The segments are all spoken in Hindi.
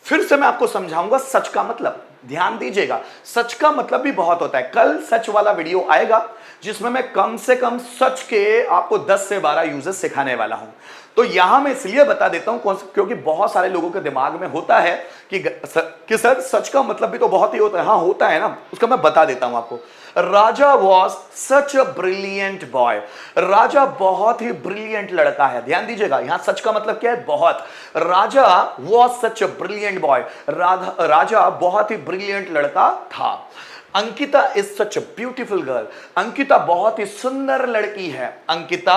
फिर से मैं आपको समझाऊंगा सच का मतलब। ध्यान दीजिएगा, सच का मतलब भी बहुत होता है। कल सच वाला वीडियो आएगा जिसमें मैं कम से कम सच के आपको 10 से 12 यूजेस सिखाने वाला हूं। तो यहां मैं इसलिए बता देता हूं क्योंकि बहुत सारे लोगों के दिमाग में होता है कि सर सच का मतलब भी तो बहुत ही होता है। हाँ होता है ना, उसका मैं बता देता हूं आपको। Raja was such a brilliant boy. Raja बहुत ही ब्रिलियंट लड़का है। ध्यान दीजिएगा, यहां सच का मतलब क्या है? बहुत। Raja was such a brilliant boy. Raja बहुत ही ब्रिलियंट लड़का था। Ankita is such a beautiful girl. Ankita बहुत ही सुंदर लड़की है। अंकिता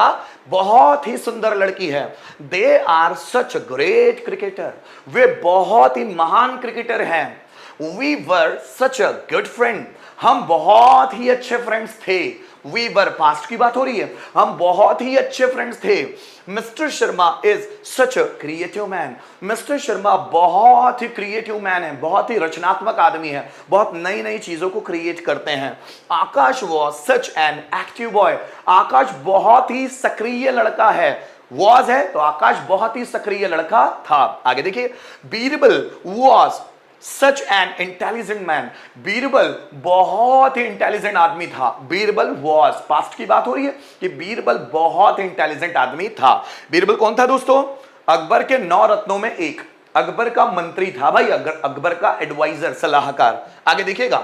बहुत ही सुंदर लड़की है। They are such a great cricketer. वे बहुत ही महान क्रिकेटर हैं। We were such a good friend. हम बहुत ही अच्छे फ्रेंड्स थे। वी वर पास्ट की बात हो रही है, हम बहुत ही अच्छे फ्रेंड्स थे। Mister Sharma is such a creative man. Mister Sharma बहुत ही क्रिएटिव मैन है, बहुत ही रचनात्मक आदमी है, बहुत नई नई चीजों को क्रिएट करते हैं। Akash was such an active boy. Akash बहुत ही सक्रिय लड़का है। वॉज है तो आकाश बहुत ही सक्रिय लड़का था। आगे देखिए, Birbal was such an intelligent man. Birbal बहुत ही इंटेलिजेंट आदमी था। बीरबल वॉज, पास्ट की बात हो रही है कि बीरबल बहुत ही इंटेलिजेंट आदमी था। बीरबल कौन था दोस्तों? अकबर के 9 रत्नों में एक, अकबर का मंत्री था भाई, अकबर का एडवाइजर, सलाहकार। आगे देखिएगा,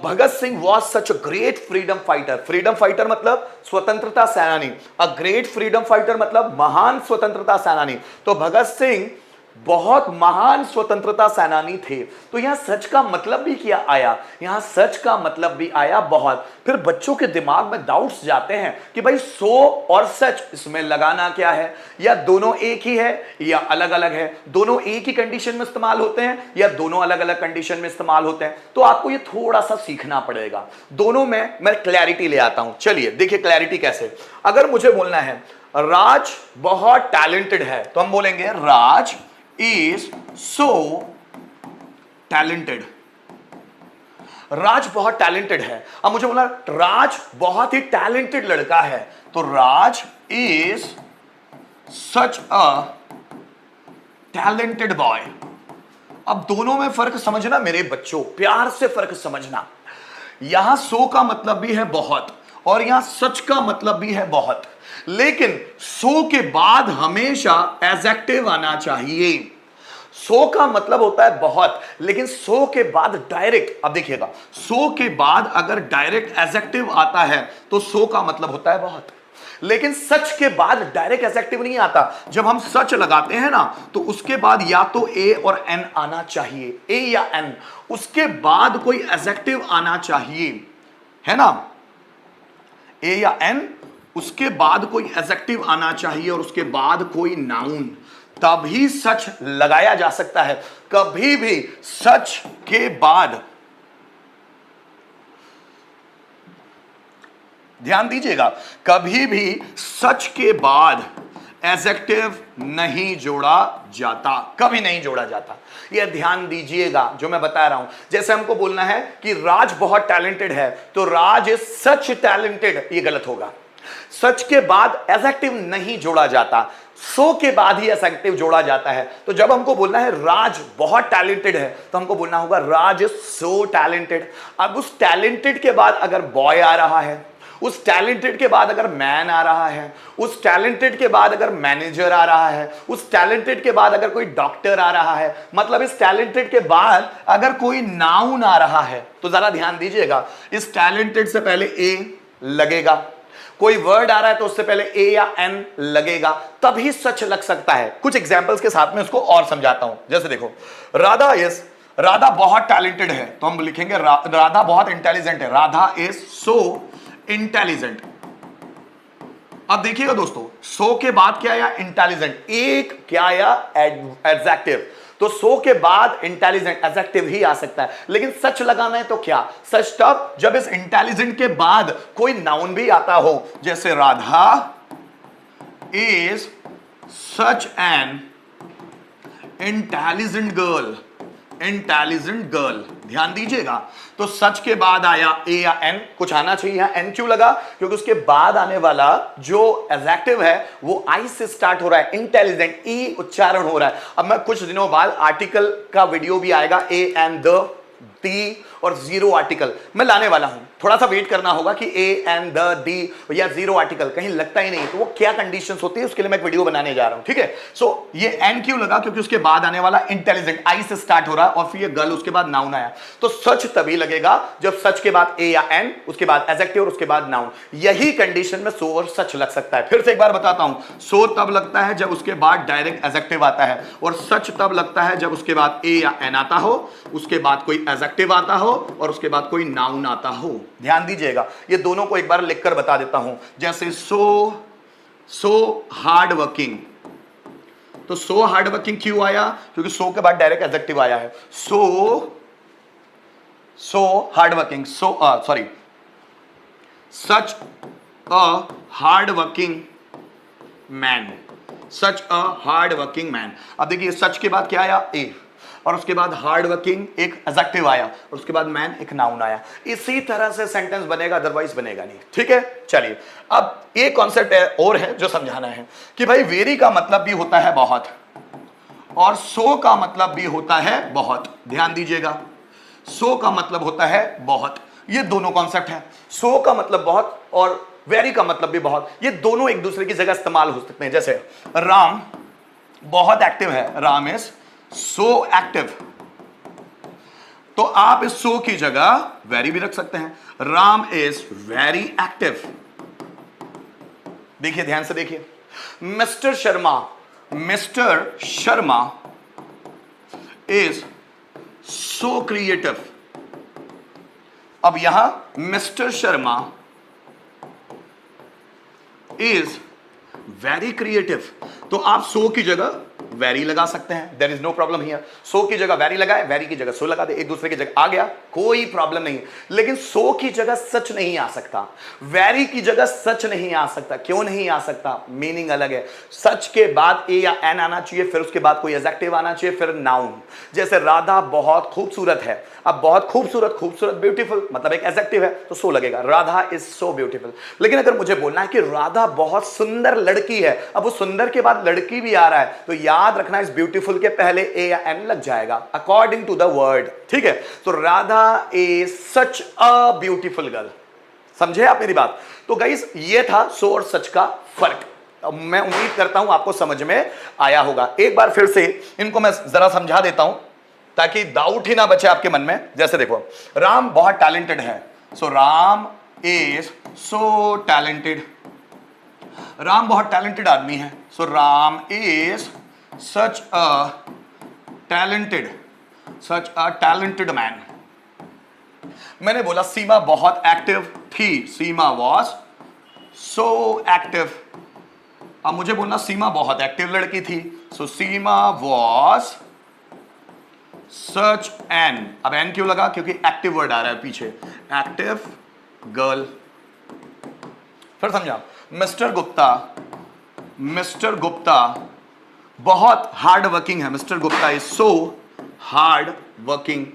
Bhagat Singh was such a great freedom fighter. Freedom fighter मतलब स्वतंत्रता सेनानी। अ ग्रेट फ्रीडम फाइटर मतलब महान स्वतंत्रता सेनानी। तो भगत सिंह बहुत महान स्वतंत्रता सेनानी थे। तो यहां सच का मतलब भी क्या आया? यहां सच का मतलब भी आया बहुत। फिर बच्चों के दिमाग में डाउट्स जाते हैं कि भाई सो और सच, इसमें लगाना क्या है? या दोनों एक ही है या अलग अलग है? दोनों एक ही कंडीशन में इस्तेमाल होते हैं या दोनों अलग अलग कंडीशन में इस्तेमाल होते हैं? तो आपको ये थोड़ा सा सीखना पड़ेगा। दोनों में मैं क्लैरिटी ले आता हूं। चलिए देखिए क्लैरिटी कैसे। अगर मुझे बोलना है राज बहुत टैलेंटेड है, तो हम बोलेंगे राज is so talented। राज बहुत टैलेंटेड है। अब मुझे बोला राज बहुत ही टैलेंटेड लड़का है, तो राज is such a talented boy। अब दोनों में फर्क समझना मेरे बच्चों, प्यार से फर्क समझना। यहां सो का मतलब भी है बहुत और यहां सच का मतलब भी है बहुत, लेकिन सो के बाद हमेशा एडजेक्टिव आना चाहिए। सो का मतलब होता है बहुत, लेकिन सो के बाद डायरेक्ट, अब देखिएगा, सो के बाद अगर डायरेक्ट एडजेक्टिव आता है तो सो का मतलब होता है बहुत। लेकिन सच के बाद डायरेक्ट एडजेक्टिव नहीं आता। जब हम सच लगाते हैं ना, तो उसके बाद या तो ए और एन आना चाहिए, ए या एन, उसके बाद कोई एडजेक्टिव आना चाहिए, है ना, ए या एन, उसके बाद कोई एडजेक्टिव आना चाहिए और उसके बाद कोई नाउन, तभी सच लगाया जा सकता है। कभी भी सच के बाद, ध्यान दीजिएगा, कभी भी सच के बाद एडजेक्टिव नहीं जोड़ा जाता, कभी नहीं जोड़ा जाता। यह ध्यान दीजिएगा जो मैं बता रहा हूं। जैसे हमको बोलना है कि राज बहुत टैलेंटेड है, तो राज इज सच टैलेंटेड, यह गलत होगा। सच के बाद एडजेक्टिव नहीं जोड़ा जाता, सो के बाद ही एडजेक्टिव जोड़ा जाता है। तो जब हमको बोलना है राज बहुत टैलेंटेड है, तो हमको बोलना होगा राज इज सो टैलेंटेड। अब उस टैलेंटेड के बाद अगर बॉय आ रहा है, उस टैलेंटेड के बाद अगर मैन आ रहा है, उस टैलेंटेड के बाद अगर मैनेजर आ रहा है, उस टैलेंटेड के बाद अगर कोई डॉक्टर आ रहा है, मतलब इस टैलेंटेड के बाद अगर कोई नाउन आ रहा है, तो जरा ध्यान दीजिएगा, इस टैलेंटेड से पहले ए लगेगा, कोई वर्ड आ रहा है तो उससे पहले ए या एन लगेगा, तभी सच लग सकता है। कुछ एग्जांपल्स के साथ में उसको और समझाता हूं। जैसे देखो, राधा बहुत टैलेंटेड है, तो हम लिखेंगे राधा बहुत इंटेलिजेंट है। Radha is so intelligent. अब देखिएगा दोस्तों, सो के बाद क्या आया? इंटेलिजेंट। एक क्या आया? एडजेक्टिव। तो सो के बाद इंटेलिजेंट एडजेक्टिव ही आ सकता है, लेकिन सच लगाना है तो क्या? सच तब जब इस इंटेलिजेंट के बाद कोई नाउन भी आता हो, जैसे Radha is such an intelligent girl. Intelligent girl. ध्यान दीजिएगा, तो सच के बाद आया ए या एन, कुछ आना चाहिए। यहां एन क्यों लगा? क्योंकि उसके बाद आने वाला जो एडजेक्टिव है वो आई से स्टार्ट हो रहा है, इंटेलिजेंट, ई उच्चारण हो रहा है। अब मैं कुछ दिनों बाद आर्टिकल का वीडियो भी आएगा, ए एंड द, दी और जीरो आर्टिकल मैं लाने वाला हूं। थोड़ा सा वेट करना होगा कि ए एंड द, डी या जीरो आर्टिकल कहीं लगता ही नहीं, तो वो क्या कंडीशंस होती है उसके लिए मैं एक वीडियो बनाने जा रहा हूं, ठीक है। सो ये एन क्यों लगा? क्योंकि उसके बाद आने वाला इंटेलिजेंट आई से स्टार्ट हो रहा है और फिर ये गर्ल, उसके बाद नाउन आया। तो सच तभी लगेगा जब सच के बाद ए या एन, उसके बाद एडजेक्टिव और उसके बाद नाउन। यही कंडीशन में सो और सच लग सकता है। फिर से एक बार बताता हूं, सो तब लगता है जब उसके बाद डायरेक्ट एडजेक्टिव आता है, और सच तब लगता है जब उसके बाद ए या एन आता हो, उसके बाद कोई एडजेक्टिव आता हो और उसके बाद कोई नाउन आता हो। ध्यान दीजिएगा, ये दोनों को एक बार लिखकर बता देता हूं। जैसे सो हार्ड वर्किंग, तो सो हार्ड वर्किंग क्यों आया? क्योंकि सो के बाद डायरेक्ट एडजेक्टिव आया है। So hard working, sorry, such a hard working man, such a hard working man. अब देखिए, सच के बाद क्या आया? ए, और उसके बाद हार्ड वर्किंग एक एडजेक्टिव आया, और उसके बाद मैन एक नाउन आया। इसी तरह से सेंटेंस बनेगा, अदरवाइज बनेगा नहीं, ठीक है। चलिए, अब एक कॉन्सेप्ट और है जो समझाना है कि भाई वेरी का मतलब भी होता है बहुत, और सो का मतलब भी होता है बहुत। ध्यान दीजिएगा, सो का मतलब होता है बहुत, ये दोनों कॉन्सेप्ट है। सो का मतलब बहुत और वेरी का मतलब भी बहुत, ये दोनों एक दूसरे की जगह इस्तेमाल हो सकते हैं। जैसे राम बहुत एक्टिव है, राम इज सो एक्टिव, तो आप इस सो की जगह वेरी भी रख सकते हैं, राम इज वेरी एक्टिव। देखिए, ध्यान से देखिए, mister Sharma is so creative. अब यहां mister Sharma is very creative, तो आप सो की जगह वेरी लगा सकते हैं, there is no problem here. So की जगह वेरी लगाए, वेरी की जगह सो लगा दे, एक दूसरे की जगह आ गया, कोई प्रॉब्लम नहीं। लेकिन सो की जगह सच नहीं आ सकता, वेरी की जगह सच नहीं आ सकता। क्यों नहीं आ सकता? मीनिंग अलग है। सच के बाद ए या एन आना चाहिए, फिर उसके बाद कोई एडजेक्टिव आना चाहिए, फिर नाउन। जैसे राधा बहुत खूबसूरत है, अब बहुत खूबसूरत ब्यूटीफुल मतलब एक एडजेक्टिव है, तो सो लगेगा, राधा इज सो ब्यूटीफुल। लेकिन अगर मुझे बोलना है कि राधा बहुत सुंदर लड़की है, अब वो सुंदर के बाद लड़की भी आ रहा है, तो याद रखना इस ब्यूटीफुल के पहले ए या एन लग जाएगा अकॉर्डिंग टू द वर्ड, ठीक है। तो Radha is such a beautiful girl. समझे आप मेरी बात? तो गाइस, ये था सो और सच का फर्क। अब मैं उम्मीद करता हूं आपको समझ में आया होगा। एक बार फिर से इनको मैं जरा समझा देता हूं ताकि डाउट ही ना बचे आपके मन में। जैसे देखो, राम बहुत टैलेंटेड है, so Ram is so talented. Ram बहुत टैलेंटेड आदमी है, so Ram is such a talented man. मैंने बोला सीमा बहुत एक्टिव थी, सीमा वॉज सो एक्टिव। अब मुझे बोलना सीमा बहुत एक्टिव लड़की थी, सो सीमा वॉज सच एन। अब एन क्यों लगा? क्योंकि एक्टिव वर्ड आ रहा है पीछे, एक्टिव गर्ल। फिर समझा, मिस्टर गुप्ता बहुत हार्ड वर्किंग है, mister Gupta is so hard working.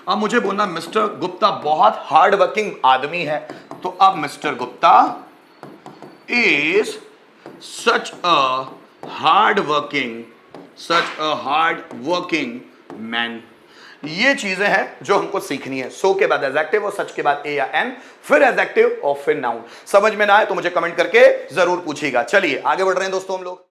अब मुझे बोलना मिस्टर गुप्ता बहुत हार्ड वर्किंग आदमी है, तो अब mister Gupta is such a hard working man. ये चीजें हैं जो हमको सीखनी है। सो के बाद एडजेक्टिव और सच के बाद ए या एन, फिर एडजेक्टिव और फिर नाउन। समझ में ना आए तो मुझे कमेंट करके जरूर पूछिएगा। चलिए आगे बढ़ रहे हैं दोस्तों हम लोग।